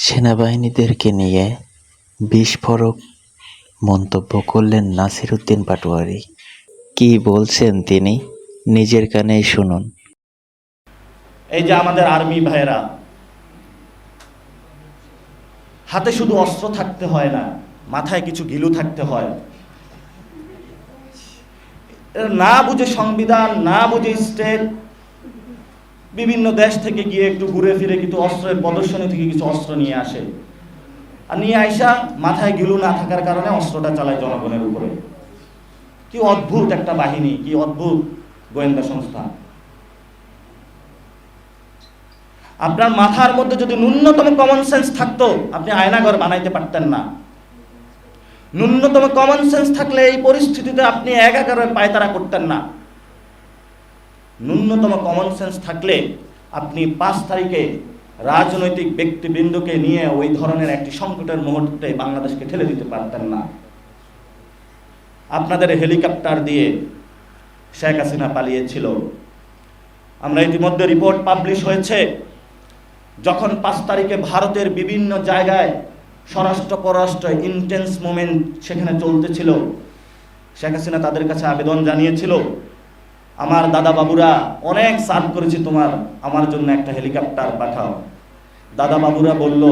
সেনাবাহিনীদেরকে নিয়ে বিস্ফোরক মন্তব্য করলেন নাসির উদ্দিন পাটোয়ারি। কি বলছেন তিনি, নিজের কানেই শুনুন। এই যে আমাদের আর্মি ভাইয়েরা, হাতে শুধু অস্ত্র থাকতে হয় না, মাথায় কিছু গিলু থাকতে হয়। না বুঝে সংবিধান, না বুঝে স্টেট, বিভিন্ন দেশ থেকে গিয়ে একটু ঘুরে ফিরে কিন্তু অস্ত্রের প্রদর্শনী থেকে কিছু অস্ত্র নিয়ে আসে, আর নিয়ে আইসা মাথায় গিলু না থাকার কারণে অস্ত্রটা চালায় জনগণের উপরে। কি অদ্ভুত একটা বাহিনী, কি অদ্ভুত গোয়েন্দা সংস্থা। আপনার মাথার মধ্যে যদি ন্যূনতম কমন সেন্স থাকতো, আপনি আয়নাঘর বানাইতে পারতেন না। ন্যূনতম কমন সেন্স থাকলে এই পরিস্থিতিতে আপনি একাকারের পায়তারা করতেন না। ন্যূনতম কমন সেন্স থাকলে আপনি 5 তারিখে রাজনৈতিক ব্যক্তিবৃন্দকে নিয়ে ওই ধরনের একটি সংকটের মুহূর্তে বাংলাদেশকে ঠেলে দিতে পারতেন না। আপনাদের হেলিকপ্টার দিয়ে শেখ হাসিনা পালিয়েছিল। আমরা ইতিমধ্যে রিপোর্ট পাবলিশ হয়েছে, যখন 5 তারিখে ভারতের বিভিন্ন জায়গায় স্বরাষ্ট্র পররাষ্ট্র ইন্টেন্স মুভমেন্ট সেখানে চলতেছিল, শেখ হাসিনা তাদের কাছে আবেদন জানিয়েছিল, আমার দাদা বাবুরা অনেক সার্ভ করেছি, আমার জন্য একটা হেলিকপ্টার পাঠাও। দাদা বাবুরা বলল,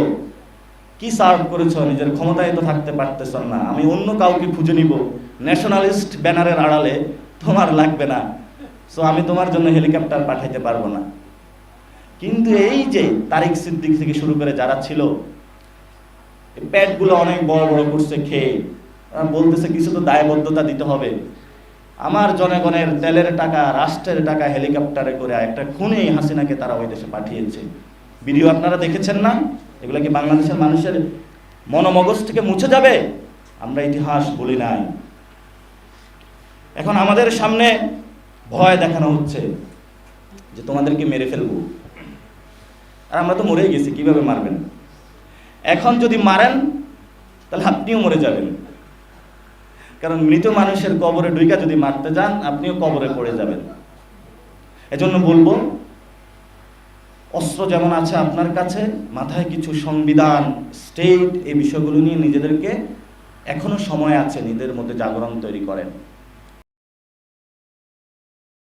কি সার্ভ করেছো, নিজের ক্ষমতায় তো থাকতে পারতেছ না, আমি অন্য কাউকে খুঁজে নিব, ন্যাশনালিস্ট ব্যানারের আড়ালে তোমার লাগবে না, সো আমি তোমার জন্য হেলিকপ্টার পাঠাইতে পারবো না। কিন্তু এই যে তারিক সিদ্দিক থেকে শুরু করে যারা ছিল, পেটগুলো অনেক বড় বড় করছে খেয়ে, বলতেছে কিছু তো দায়বদ্ধতা দিতে হবে। আমার জনগণের তেলের টাকা, রাষ্ট্রের টাকা হেলিকপ্টারে করে একটা খুনে হাসিনাকে তারা ওই দেশে পাঠিয়েছে। ভিডিও আপনারা দেখেছেন না? এগুলো কি বাংলাদেশের মানুষের মনোমগজ থেকে মুছে যাবে? আমরা ইতিহাস বলি নাই। এখন আমাদের সামনে ভয় দেখানো হচ্ছে যে তোমাদেরকে মেরে ফেলবো, আর আমরা তো মরেই গেছি, কিভাবে মারবেন? এখন যদি মারেন তাহলে আপনিও মরে যাবেন, কারণ মৃত মানুষের কবরে ঢুইকা যদি মারতে যান আপনিও কবরে পড়ে যাবেন। এজন্য বলবো, অস্ত্র যেমন আছে আপনার কাছে, মাথায় কিছু সংবিধান, স্টেট, এই বিষয়গুলো নিয়ে নিজেদেরকে, এখনো সময় আছে, নিজেদের মধ্যে জাগরণ তৈরি করেন।